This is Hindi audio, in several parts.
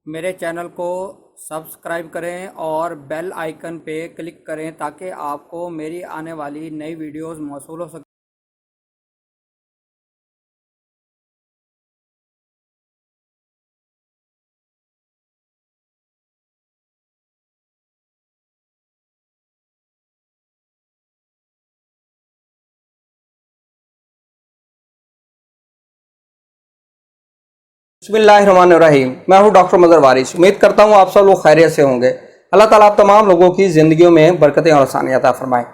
मेरे चैनल को सब्सक्राइब करें और बेल आइकन पे क्लिक करें ताकि आपको मेरी आने वाली नई वीडियोस मौसूल हो सके। बिस्मिल्लाहिर्रहमानिर्रहीम। मैं हूं डॉक्टर मदर वारिस। उम्मीद करता हूं आप सब लोग खैरियत से होंगे। अल्लाह ताला आप तमाम लोगों की ज़िंदगियों में बरकतें और आसानियां अता फरमाएं।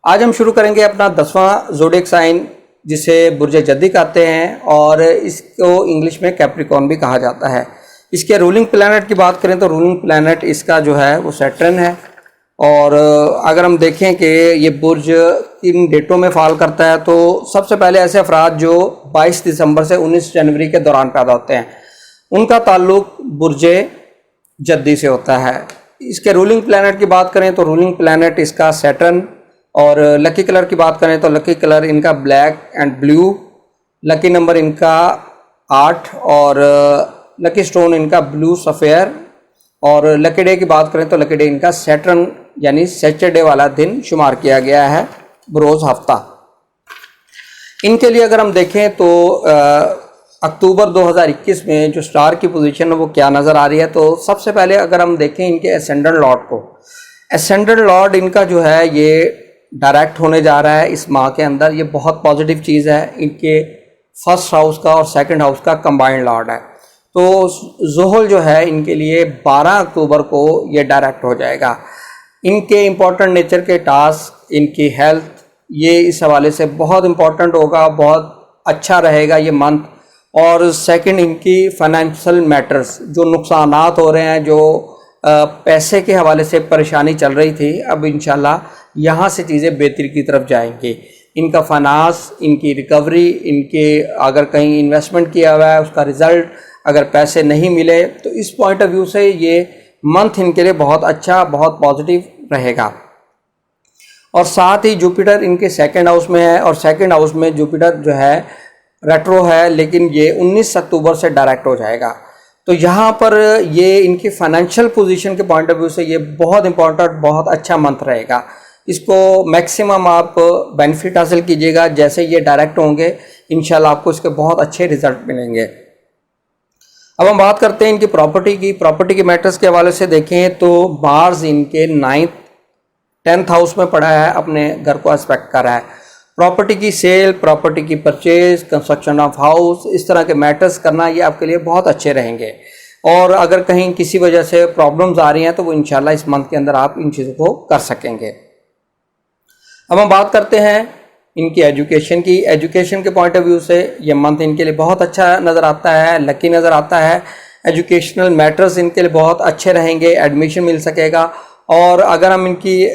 आज हम शुरू करेंगे अपना 10वां ज़ोडिएक साइन, जिसे बुर्ज जद्दी कहते हैं और इसको इंग्लिश में कैप्रिकॉर्न भी कहा जाता है। इसके रूलिंग प्लैनेट की बात करें तो रूलिंग प्लैनेट इसका जो है वो सैटर्न है। और अगर हम देखें कि ये बुर्ज किन डेटों में फॉल करता है तो सबसे पहले ऐसे अफराद जो 22 दिसंबर से 19 जनवरी के दौरान पैदा होते हैं उनका ताल्लुक बुर्ज जद्दी से होता है। इसके रूलिंग प्लैनेट की बात करें तो रूलिंग प्लैनेट इसका सैटर्न। और लकी कलर की बात करें तो लकी कलर इनका black and blue. Lucky number इनका 8 और लकी स्टोन इनका ब्लू सफ़ेयर। और लकी डे की बात करें तो लकी डे इनका सैटर्न यानी सैटरडे वाला दिन शुमार किया गया है बरोज़ हफ्ता। इनके लिए अगर हम देखें तो अक्टूबर 2021 में जो स्टार की पोजीशन है वो क्या नज़र आ रही है। तो सबसे पहले अगर हम देखें इनके एसेंडेंट लॉर्ड को, एसेंडेंट लॉर्ड इनका जो है ये डायरेक्ट होने जा रहा है इस माह के अंदर। ये बहुत पॉजिटिव चीज़ है। इनके फर्स्ट हाउस का और सेकंड हाउस का कंबाइंड लॉर्ड है। तो ज़ोहल जो है इनके लिए 12 अक्टूबर को ये डायरेक्ट हो जाएगा। इनके इम्पोर्टेंट नेचर के टास्क, इनकी हेल्थ, ये इस हवाले से बहुत इम्पोर्टेंट होगा, बहुत अच्छा रहेगा ये मंथ। और सेकंड इनकी फाइनेंशियल मैटर्स, जो नुकसानात हो रहे हैं, जो पैसे के हवाले से परेशानी चल रही थी, अब इंशाल्लाह यहाँ से चीज़ें बेहतरी की तरफ जाएंगी। इनका फाइनेंस, इनकी रिकवरी, इनके अगर कहीं इन्वेस्टमेंट किया हुआ है उसका रिज़ल्ट, अगर पैसे नहीं मिले तो इस पॉइंट ऑफ व्यू से ये मंथ इनके लिए बहुत अच्छा, बहुत पॉजिटिव रहेगा। और साथ ही जुपिटर इनके सेकंड हाउस में है और सेकंड हाउस में जुपिटर जो है रेट्रो है, लेकिन ये 19 अक्टूबर से डायरेक्ट हो जाएगा। तो यहाँ पर ये इनकी फाइनेंशियल पोजीशन के पॉइंट ऑफ व्यू से ये बहुत इंपॉर्टेंट, बहुत अच्छा मंथ रहेगा। इसको मैक्सिमम आप बेनिफिट हासिल कीजिएगा। जैसे ये डायरेक्ट होंगे इंशाल्लाह आपको इसके बहुत अच्छे रिजल्ट मिलेंगे। अब हम बात करते हैं इनकी प्रॉपर्टी की। प्रॉपर्टी के मैटर्स के हवाले से देखें तो मार्स इनके 9th 10th हाउस में पड़ा है, अपने घर को एस्पेक्ट कर रहा है। प्रॉपर्टी की सेल, प्रॉपर्टी की परचेज, कंस्ट्रक्शन ऑफ हाउस, इस तरह के मैटर्स करना ये आपके लिए बहुत अच्छे रहेंगे। और अगर कहीं किसी वजह से प्रॉब्लम्स आ रही हैं तो वो इंशाल्लाह इस मंथ के अंदर आप इन चीज़ों को कर सकेंगे। अब हम बात करते हैं इनकी एजुकेशन की। एजुकेशन के पॉइंट ऑफ व्यू से ये मंथ इनके लिए बहुत अच्छा नज़र आता है, लकी नज़र आता है। एजुकेशनल मैटर्स इनके लिए बहुत अच्छे रहेंगे, एडमिशन मिल सकेगा। और अगर हम इनकी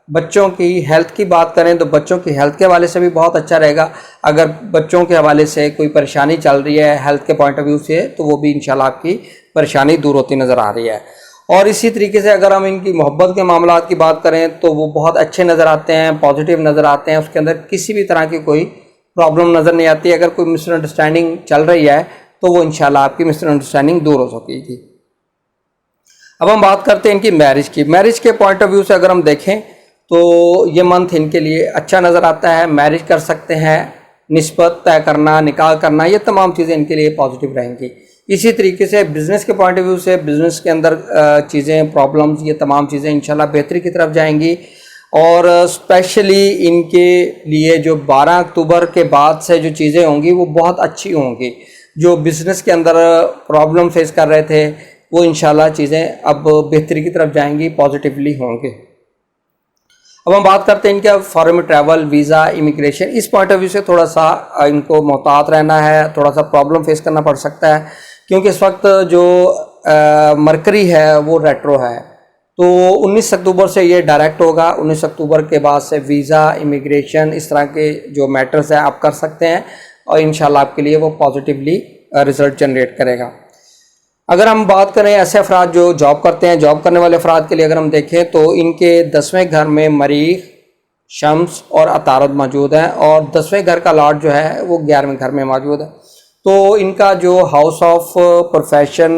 बच्चों की हेल्थ की बात करें तो बच्चों की हेल्थ के हवाले से भी बहुत अच्छा रहेगा। अगर बच्चों के हवाले से कोई परेशानी चल रही है हेल्थ के पॉइंट ऑफ व्यू से तो वो भी इंशाल्लाह आपकी परेशानी दूर होती नज़र आ रही है। और इसी तरीके से अगर हम इनकी मोहब्बत के मामलात की बात करें तो वो बहुत अच्छे नज़र आते हैं, पॉजिटिव नज़र आते हैं। उसके अंदर किसी भी तरह की कोई प्रॉब्लम नज़र नहीं आती। अगर कोई मिसअंडरस्टैंडिंग चल रही है तो वो इंशाल्लाह आपकी मिसअंडरस्टैंडिंग दूर हो सकेगी। अब हम बात करते हैं इनकी मैरिज की। मैरिज के पॉइंट ऑफ व्यू से अगर हम देखें तो ये मंथ इनके लिए अच्छा नज़र आता है। मैरिज कर सकते हैं, निस्बत तय करना, निकाह करना, ये तमाम चीज़ें इनके लिए पॉजिटिव रहेंगी। इसी तरीके से बिज़नेस के पॉइंट ऑफ व्यू से बिज़नेस के अंदर चीज़ें, प्रॉब्लम्स, ये तमाम चीज़ें इंशाल्लाह बेहतरी की तरफ जाएंगी। और स्पेशली इनके लिए जो 12 अक्टूबर के बाद से जो चीज़ें होंगी वो बहुत अच्छी होंगी। जो बिज़नेस के अंदर प्रॉब्लम फेस कर रहे थे वो इंशाल्लाह चीज़ें अब बेहतरी की तरफ जाएंगी, पॉजिटिवली होंगे। अब हम बात करते हैं इनके फॉरेन में ट्रैवल, वीज़ा, इमिग्रेशन। इस पॉइंट ऑफ व्यू से थोड़ा सा इनको मोहतात रहना है, थोड़ा सा प्रॉब्लम फेस करना पड़ सकता है, क्योंकि इस वक्त जो मरकरी है वो रेट्रो है। तो 19 अक्टूबर से ये डायरेक्ट होगा। 19 अक्टूबर के बाद से वीज़ा, इमिग्रेशन, इस तरह के जो मैटर्स हैं आप कर सकते हैं और इंशाल्लाह आपके लिए वो पॉजिटिवली रिज़ल्ट जनरेट करेगा। अगर हम बात करें ऐसे अफराद जो जॉब करते हैं, जॉब करने वाले अफराद के लिए अगर हम देखें तो इनके 10वें घर में मरीख, शम्स और अतारद मौजूद हैं और 10वें घर का लॉर्ड जो है वो 11वें घर में मौजूद है। तो इनका जो हाउस ऑफ प्रोफेशन,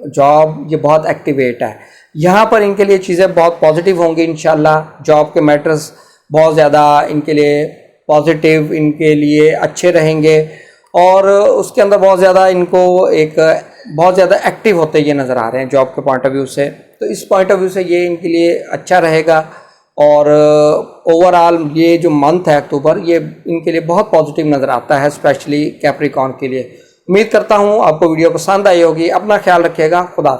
जॉब ये बहुत एक्टिवेट है। यहाँ पर इनके लिए चीज़ें बहुत पॉजिटिव होंगी इंशाल्लाह। जॉब के मैटर्स बहुत ज़्यादा इनके लिए पॉजिटिव, इनके लिए अच्छे रहेंगे और उसके अंदर बहुत ज़्यादा इनको एक बहुत ज़्यादा एक्टिव होते ये नज़र आ रहे हैं जॉब के पॉइंट ऑफ व्यू से। तो इस पॉइंट ऑफ व्यू से ये इनके लिए अच्छा रहेगा और ओवरऑल ये जो मंथ है अक्टूबर, ये इनके लिए बहुत पॉजिटिव नज़र आता है, स्पेशली कैप्रिकॉर्न के लिए। उम्मीद करता हूँ आपको वीडियो पसंद आई होगी। अपना ख्याल रखिएगा। खुदा।